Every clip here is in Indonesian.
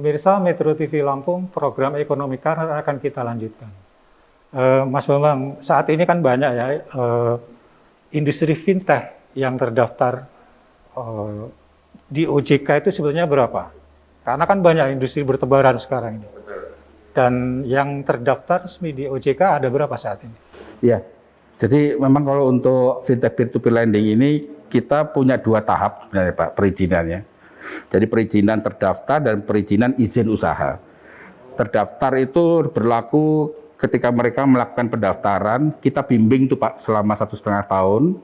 Pemirsa Metro TV Lampung, program Ekonomi Karir akan kita lanjutkan. Mas Bambang, saat ini kan banyak ya industri fintech yang terdaftar di OJK itu sebetulnya berapa? Karena kan banyak industri bertebaran sekarang ini. Dan yang terdaftar resmi di OJK ada berapa saat ini? Ya, jadi memang kalau untuk fintech peer-to-peer lending ini kita punya dua tahap sebenarnya Pak perizinannya. Jadi perizinan terdaftar dan perizinan izin usaha. Terdaftar itu berlaku ketika mereka melakukan pendaftaran, kita bimbing tuh Pak selama 1,5 tahun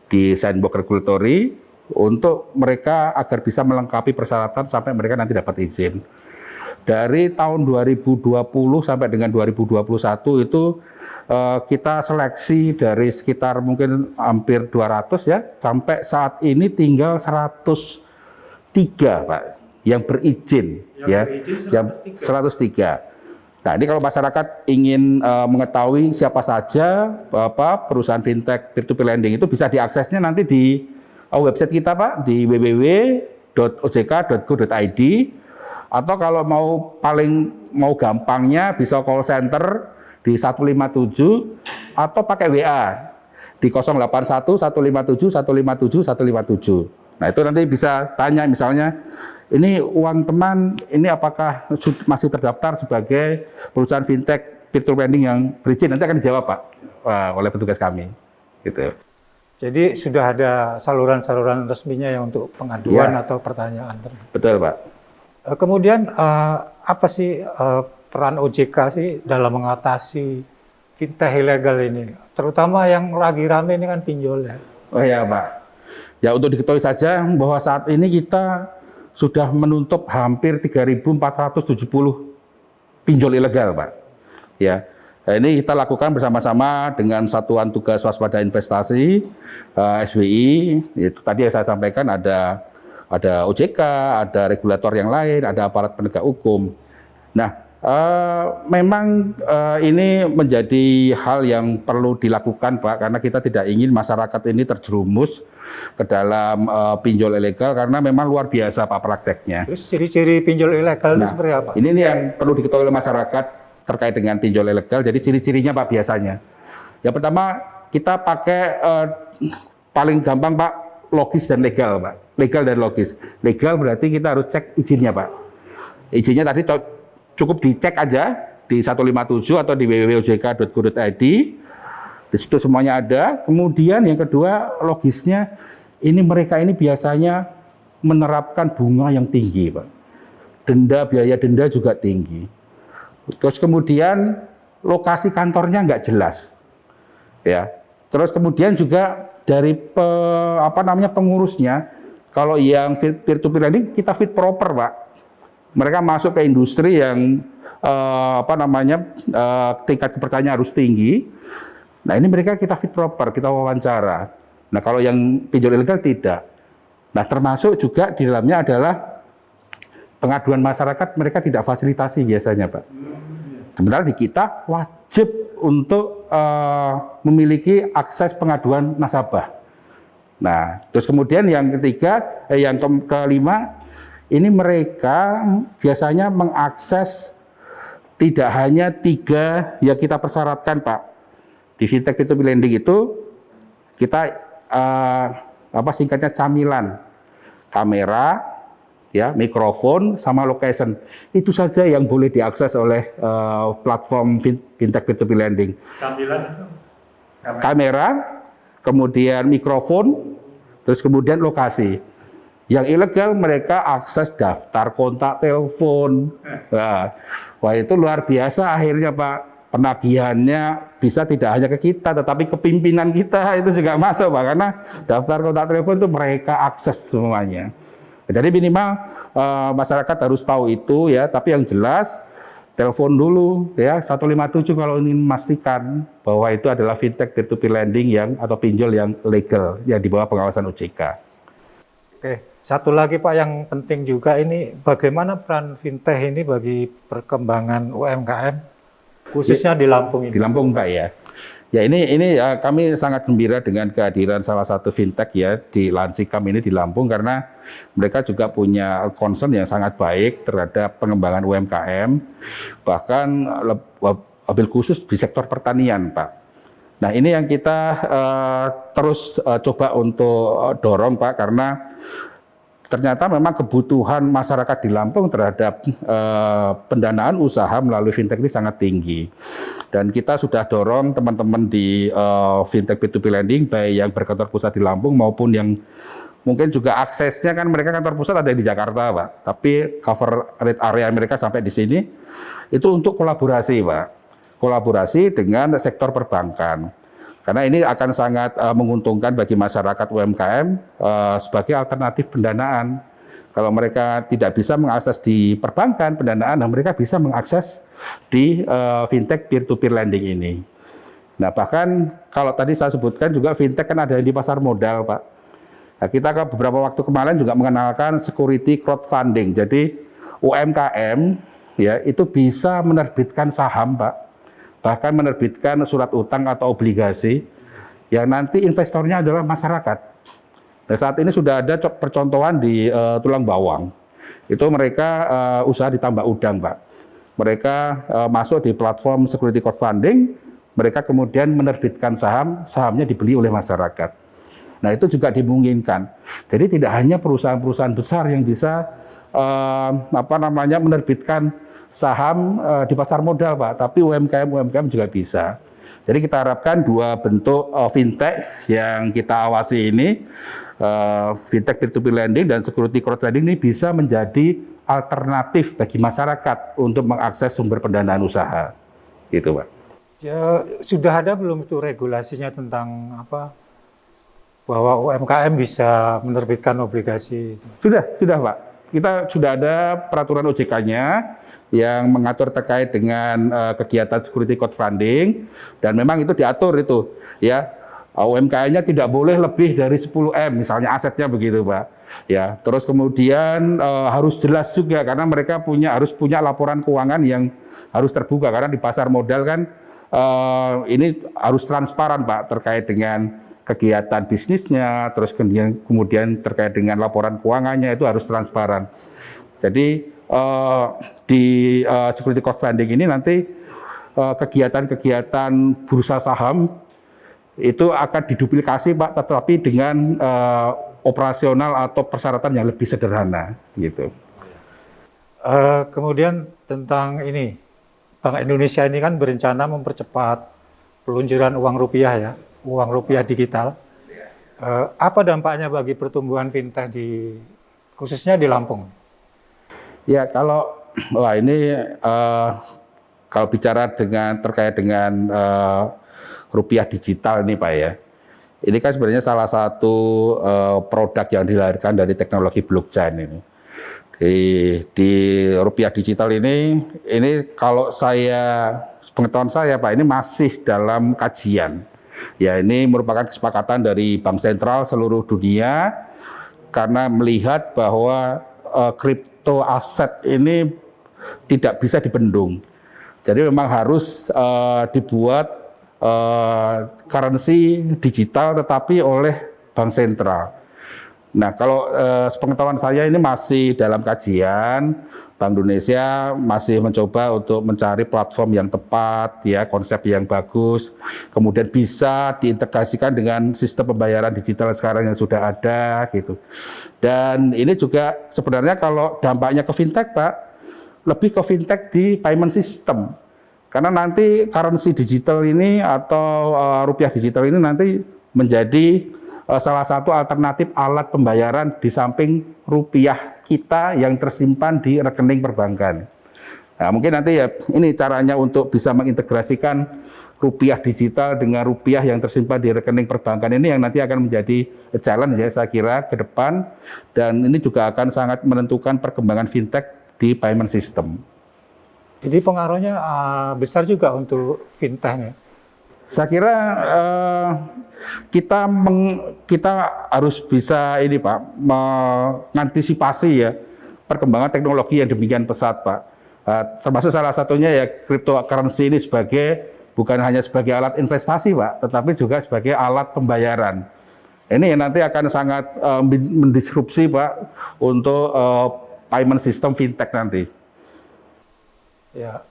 di sandbox regulatory untuk mereka agar bisa melengkapi persyaratan sampai mereka nanti dapat izin. Dari tahun 2020 sampai dengan 2021 itu kita seleksi dari sekitar mungkin hampir 200 ya, sampai saat ini tinggal 103 Pak yang berizin yang 103. Nah, ini kalau masyarakat ingin mengetahui siapa saja perusahaan fintech peer-to-peer lending itu bisa diaksesnya nanti di website kita Pak di www.ojk.go.id, atau kalau mau gampangnya bisa call center di 157 atau pakai WA di 081 157 157 157. Nah, itu nanti bisa tanya misalnya, ini uang teman, ini apakah masih terdaftar sebagai perusahaan fintech peer-to-peer lending yang berizin? Nanti akan dijawab Pak oleh petugas kami. Gitu. Jadi sudah ada saluran-saluran resminya yang untuk pengaduan atau pertanyaan. Betul Pak. Kemudian apa sih peran OJK sih dalam mengatasi fintech ilegal ini? Terutama yang lagi rame ini kan pinjol ya. Oh ya Pak. Ya, untuk diketahui saja bahwa saat ini kita sudah menutup hampir 3.470 pinjol ilegal, Pak. Ya, ini kita lakukan bersama-sama dengan Satuan Tugas Waspada Investasi SWI. Itu tadi yang saya sampaikan ada OJK, ada regulator yang lain, ada aparat penegak hukum. Nah, memang ini menjadi hal yang perlu dilakukan Pak, karena kita tidak ingin masyarakat ini terjerumus ke dalam pinjol ilegal, karena memang luar biasa Pak prakteknya. Terus ciri-ciri pinjol ilegal itu seperti apa? Ini yang perlu diketahui oleh masyarakat terkait dengan pinjol ilegal. Jadi ciri-cirinya Pak biasanya. Yang pertama, kita pakai paling gampang Pak, logis dan legal Pak. Legal dan logis. Legal berarti kita harus cek izinnya Pak. Izinnya tadi cukup dicek aja di 157 atau di www.ojk.go.id. Di situ semuanya ada. Kemudian yang kedua, logisnya ini mereka ini biasanya menerapkan bunga yang tinggi, Pak. Biaya denda juga tinggi. Terus kemudian lokasi kantornya nggak jelas. Ya. Terus kemudian juga dari pengurusnya, kalau yang peer-to-peer lending kita fit proper, Pak. Mereka masuk ke industri yang tingkat kepercayaan harus tinggi. Nah, ini mereka kita fit proper, kita wawancara. Nah, kalau yang pinjol ilegal tidak. Nah, termasuk juga di dalamnya adalah pengaduan masyarakat, mereka tidak fasilitasi biasanya, Pak. Sementara di kita wajib untuk memiliki akses pengaduan nasabah. Nah, terus kemudian yang ketiga, yang kelima, ini mereka biasanya mengakses tidak hanya 3 yang kita persyaratkan, Pak. Di fintech peer-to-peer lending itu kita singkatnya camilan, kamera, ya, mikrofon, sama location. Itu saja yang boleh diakses oleh platform fintech peer-to-peer lending. Camilan itu kamera, kemudian mikrofon, terus kemudian lokasi. Yang ilegal mereka akses daftar kontak telepon. Nah, wah itu luar biasa akhirnya Pak. Penagihannya bisa tidak hanya ke kita, tetapi ke pimpinan kita itu juga masuk Pak. Karena daftar kontak telepon itu mereka akses semuanya. Jadi minimal masyarakat harus tahu itu ya. Tapi yang jelas telepon dulu ya 157 kalau ingin memastikan bahwa itu adalah fintech peer-to-peer lending atau pinjol yang legal yang di bawah pengawasan OJK. Oke. Satu lagi Pak yang penting juga ini, bagaimana peran fintech ini bagi perkembangan UMKM, khususnya di Lampung ini? Di Lampung Pak ya. Ya ini ya kami sangat gembira dengan kehadiran salah satu fintech ya di Lansikam ini di Lampung karena mereka juga punya concern yang sangat baik terhadap pengembangan UMKM, bahkan wabil khusus di sektor pertanian, Pak. Nah ini yang kita terus coba untuk dorong, Pak, karena ternyata memang kebutuhan masyarakat di Lampung terhadap pendanaan usaha melalui fintech ini sangat tinggi. Dan kita sudah dorong teman-teman di fintech P2P lending, baik yang berkantor pusat di Lampung maupun yang mungkin juga aksesnya kan mereka kantor pusat ada di Jakarta, Pak. Tapi cover rate area mereka sampai di sini, itu untuk kolaborasi, Pak. Kolaborasi dengan sektor perbankan. Karena ini akan sangat menguntungkan bagi masyarakat UMKM sebagai alternatif pendanaan. Kalau mereka tidak bisa mengakses di perbankan pendanaan, nah mereka bisa mengakses di fintech peer-to-peer lending ini. Nah bahkan kalau tadi saya sebutkan juga fintech kan ada di pasar modal, Pak. Nah, kita beberapa waktu kemarin juga mengenalkan security crowdfunding. Jadi UMKM ya itu bisa menerbitkan saham, Pak. Bahkan menerbitkan surat utang atau obligasi yang nanti investornya adalah masyarakat. Nah, saat ini sudah ada percontohan di Tulang Bawang. Itu mereka usaha di Tambak Udang, Pak. Mereka masuk di platform security crowdfunding, mereka kemudian menerbitkan saham, sahamnya dibeli oleh masyarakat. Nah, itu juga dimungkinkan. Jadi tidak hanya perusahaan-perusahaan besar yang bisa menerbitkan saham di pasar modal, Pak, tapi UMKM juga bisa. Jadi kita harapkan dua bentuk fintech yang kita awasi ini, fintech peer-to-peer lending dan security crowdfunding ini bisa menjadi alternatif bagi masyarakat untuk mengakses sumber pendanaan usaha, gitu, Pak. Ya, sudah ada belum itu regulasinya tentang apa bahwa UMKM bisa menerbitkan obligasi? Sudah, Pak. Kita sudah ada peraturan OJK-nya yang mengatur terkait dengan kegiatan security crowdfunding dan memang itu diatur itu ya UMKM-nya tidak boleh lebih dari 10M misalnya asetnya begitu, Pak. Ya, terus kemudian harus jelas juga karena mereka harus punya laporan keuangan yang harus terbuka karena di pasar modal kan ini harus transparan, Pak, terkait dengan kegiatan bisnisnya, terus kemudian terkait dengan laporan keuangannya itu harus transparan. Jadi di security crowdfunding ini nanti kegiatan-kegiatan bursa saham itu akan diduplikasi, Pak, tetapi dengan operasional atau persyaratan yang lebih sederhana, gitu. Kemudian tentang ini, Bank Indonesia ini kan berencana mempercepat peluncuran uang rupiah ya, uang rupiah digital. Apa dampaknya bagi pertumbuhan fintech khususnya di Lampung? Ya kalau kalau bicara terkait dengan rupiah digital ini, Pak, ya, ini kan sebenarnya salah satu produk yang dilahirkan dari teknologi blockchain ini. Di rupiah digital ini kalau pengetahuan saya, Pak, ini masih dalam kajian. Ya, ini merupakan kesepakatan dari Bank Sentral seluruh dunia karena melihat bahwa kripto aset ini tidak bisa dibendung. Jadi memang harus dibuat currency digital tetapi oleh Bank Sentral. Nah, kalau sepengetahuan saya ini masih dalam kajian. Bank Indonesia masih mencoba untuk mencari platform yang tepat, ya, konsep yang bagus, kemudian bisa diintegrasikan dengan sistem pembayaran digital sekarang yang sudah ada, gitu. Dan ini juga sebenarnya kalau dampaknya ke fintech, Pak, lebih ke fintech di payment system. Karena nanti currency digital ini atau rupiah digital ini nanti menjadi salah satu alternatif alat pembayaran di samping rupiah kita yang tersimpan di rekening perbankan. Nah, mungkin nanti ya ini caranya untuk bisa mengintegrasikan rupiah digital dengan rupiah yang tersimpan di rekening perbankan ini yang nanti akan menjadi challenge ya saya kira ke depan, dan ini juga akan sangat menentukan perkembangan fintech di payment system. Jadi pengaruhnya besar juga untuk fintech ya. Saya kira kita harus bisa ini, Pak, mengantisipasi ya perkembangan teknologi yang demikian pesat, Pak. Termasuk salah satunya ya cryptocurrency ini sebagai bukan hanya sebagai alat investasi, Pak, tetapi juga sebagai alat pembayaran. Ini nanti akan sangat mendisrupsi, Pak, untuk payment system fintech nanti. Ya,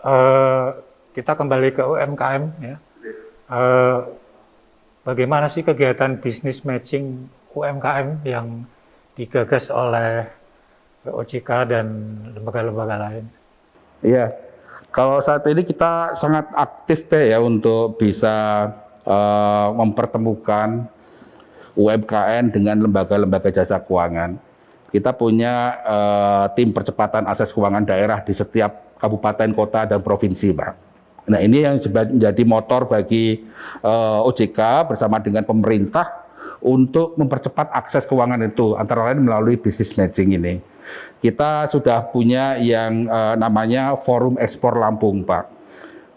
kita kembali ke UMKM ya. Bagaimana sih kegiatan bisnis matching UMKM yang digagas oleh OJK dan lembaga-lembaga lain? Iya, kalau saat ini kita sangat aktif ya untuk bisa mempertemukan UMKM dengan lembaga-lembaga jasa keuangan. Kita punya tim percepatan akses keuangan daerah di setiap kabupaten, kota, dan provinsi, Pak. Nah, ini yang menjadi motor bagi OJK bersama dengan pemerintah untuk mempercepat akses keuangan itu, antara lain melalui bisnis matching ini. Kita sudah punya yang namanya Forum Ekspor Lampung, Pak.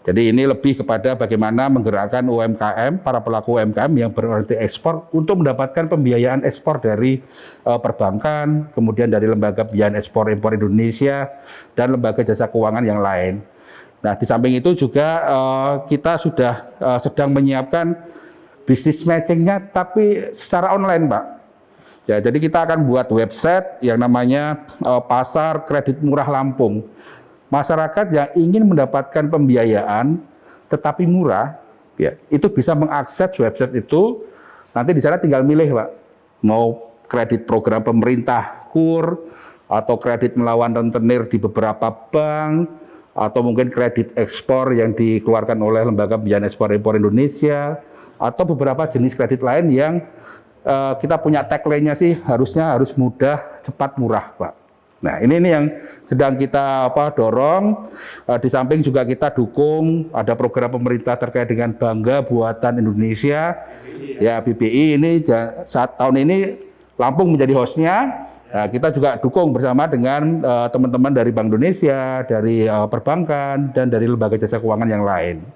Jadi ini lebih kepada bagaimana menggerakkan UMKM, para pelaku UMKM yang berorientasi ekspor untuk mendapatkan pembiayaan ekspor dari perbankan, kemudian dari lembaga pembiayaan ekspor impor Indonesia, dan lembaga jasa keuangan yang lain. Nah, di samping itu juga kita sudah sedang menyiapkan bisnis matchingnya, tapi secara online, Pak. Ya, jadi kita akan buat website yang namanya Pasar Kredit Murah Lampung. Masyarakat yang ingin mendapatkan pembiayaan tetapi murah, ya, itu bisa mengakses website itu. Nanti di sana tinggal milih, Pak, mau kredit program pemerintah KUR, atau kredit melawan rentenir di beberapa bank, atau mungkin kredit ekspor yang dikeluarkan oleh Lembaga Pembiayaan Ekspor Impor Indonesia, atau beberapa jenis kredit lain yang kita punya tagline-nya sih harus mudah, cepat, murah, Pak. Nah, ini yang sedang kita dorong. Di samping juga kita dukung ada program pemerintah terkait dengan Bangga Buatan Indonesia. Ya, BBI ini saat tahun ini Lampung menjadi hostnya. Nah, kita juga dukung bersama dengan teman-teman dari Bank Indonesia, dari perbankan, dan dari lembaga jasa keuangan yang lain.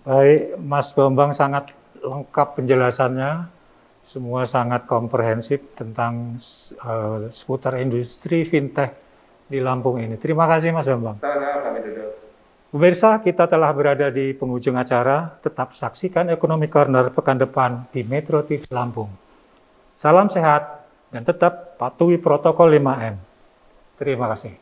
Baik, Mas Bambang, sangat lengkap penjelasannya. Semua sangat komprehensif tentang seputar industri fintech di Lampung ini. Terima kasih, Mas Bambang. Pemirsa, kita telah berada di penghujung acara. Tetap saksikan Ekonomi Corner pekan depan di Metro TV Lampung. Salam sehat dan tetap patuhi protokol 5M. Terima kasih.